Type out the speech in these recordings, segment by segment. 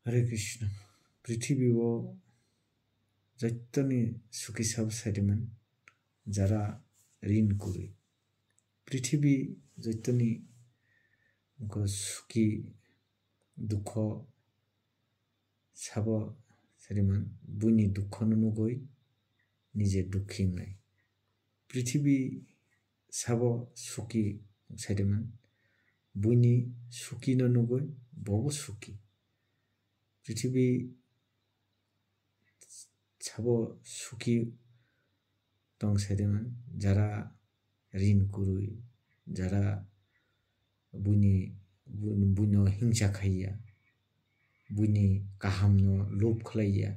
हरे कृष्ण पृथ्वीको जैतनी सुखी सब साइडमन जरा ऋण कुरी पृथ्वी जैतनी को सुखी दुख सब साइडमन बुनी दुख नुगोई निजे दुखी नहीं पृथ्वी सब सुखी साइडमन बुनी सुखी नुगोई बहु सुखी पृथ्वी सब सुखी तंग साइडमन जरा ऋण कुरुई जरा बुनी बुनो हिंसा खाइया बुनी काहाम नो लोभ खलाइया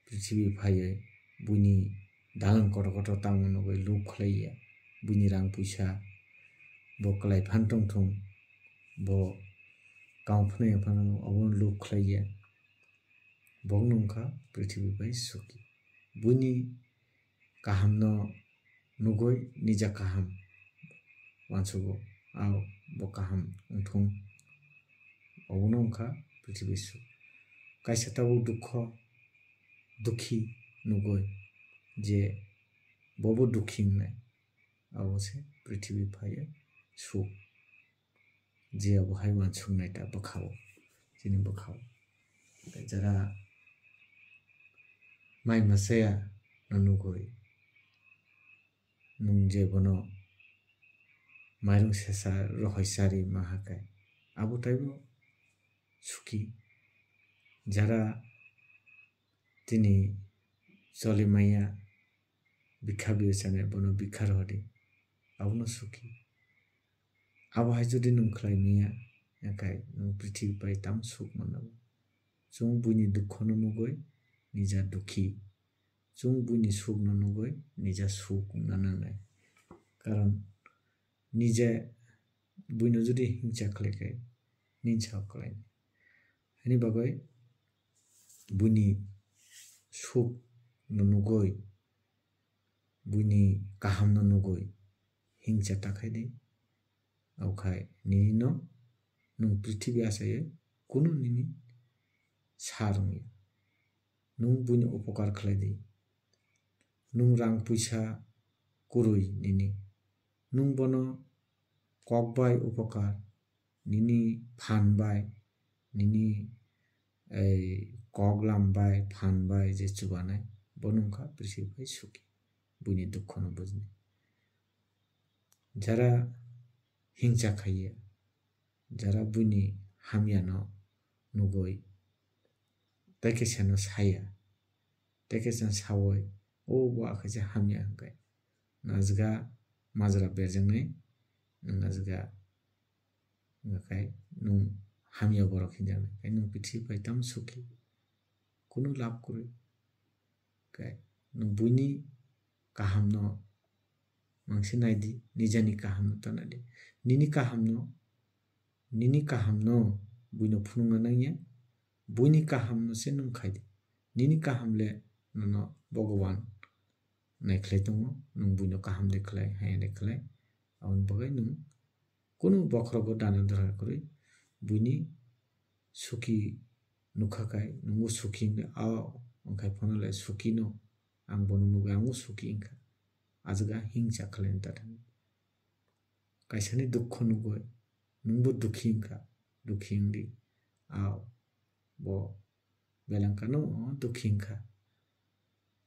पृथ्वी फाये बुनी दालन कट तामन गई लोभ खलाइया बुनी रां पैसा बकलाई फांटं थं ब गाँव फने अबन लोभ खलाइया बंगनंखा पृथ्वी फाय सुखी बुनी काहाम नो नुगोई निजा काहाम वांसुगो आव ब काहाम थं अबनंखा पृथ्वी सुख कायसाताबो दुखी नुगोई जे बबो दुखी नहीं आवसे पृथ्वी फाये सुख जे अब हाय वांसुग नाइटा बखाओ जिनि बखाओ जरा माइ मसया नुगोई नुं जे बनो माइरं सेसा रहसारी महाकाय आबो ताइबो सुखी जरा तिनी चले माया बिखा बियोसाने बनो बिखार हदे आबनो सुखी आबो हाय जुदि नुं खलाय मिया याकाय नुं पृथ्वी पाय ताम सुख मननाबो जों बुनि दुख नुगोई निजा दुखी जों बुनि सुख नुगोई निजा सुख नानांनाय कारण निजा बुइनो जुदि हिंसा खलायखाय निंसा खलाय हनी बागै बुनि सुख नुगोई बुनि काहाम नुगोई हिंसा ताखायदे आवखाय निनि न नुं पृथ्वी आसाये कुनु निनि सारंगि नुं बुनि उपकार खलायदे नुं रां पैसा कुरुई निनि नुं बनो ककबाय उपकार निनि फानबाय निनि कगलामबाय फानबाय जे चुबानाय बनुंखा पृथ्वी फाय सुखी बुनि दुख न बुझने जरा हिंसा खाइया जरा बुनि हामिया न नुगोई तैकेसेनो साया तैकेसेन सावय ओ बो आखासे हामिया हंगाय नाजगा माजरा बेरजोंनाय नाजगा नखाय नुं हामिया बरक हिंजानाय खाय नुं पृथ्वी फाय ताम सुखी कुनु लाभ कुरुई खाय नुं बुनि काहाम न मांसे नायदि निजानि काहाम न तनादि निनि काहाम न बुइनो फुनुंगा नांगिया बुइनि काहाम न से नुं खायदि निनि काहाम ले न भगवान नायख्लाय दंग नुं बुइनो काहाम देखलाय हाय देखलाय आउन बगै नुं कुनु बख्रबो दाना दरा कुरुई बुइनि सुखी नुखाखाय नुंगो सुखी आव अंखाय फनलाय सुखी न आं बनु नुगै आंगो सुखी इंखा आजगा हिंसा खलायन ताथां कायसानि दुख नुगोय नुंबो दुखी इंखा दुखी इंदि आव बो बेलांका न दुखी इंखा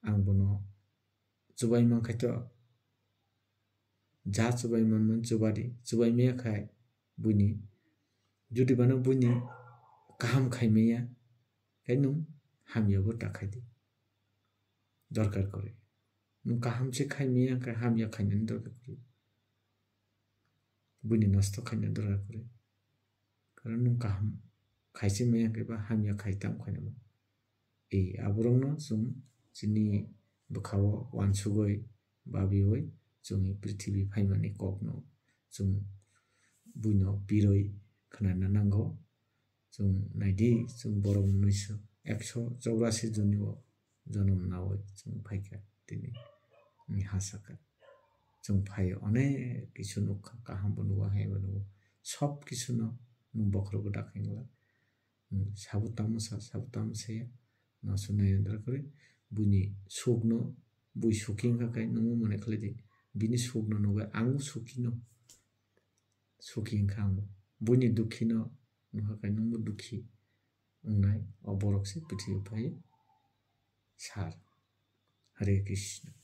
आं बनो चुबाय मांखाय तो जा चुबाय मन चुबादि चुबाय मेया खाय बुइनि जुदि बानो बुइनि काहाम खाय मेया खाय नुं हामियाबो ताखायदि दरकार करे नुं काहाम से खाय मेया खाय हामिया खायनानि दरकार करे बुइनि नष्ट खायनानि दरकार करे कारण नुं काहाम खायसे मेया खायबा हामिया खायताम खायनाबो ए आबरंग न जों जिनि बखाव वानसुगै बाबिवै जोंनि पृथ्वी फायमानि ककनो जों बुइनो बिरय खोनानो नांगौ जों नायदि जों बरं 184 जनिव जनम नावै जों फायखा दिनै नि हासाखा जों फायो अनेक किसु नुखा काहाम बनुवा हाय बनुवा सब किसु न नुं बख्रबो दाखायंला sabu tamasaya no sunai andra kore buini sukno bui suking kakai nungu mane khalai di bini sukno nuga angu sukino suking khamu buini dukhi no nuhakai nungbu dukhi ungnai oborok se prithibi pai sar Hare Krishna.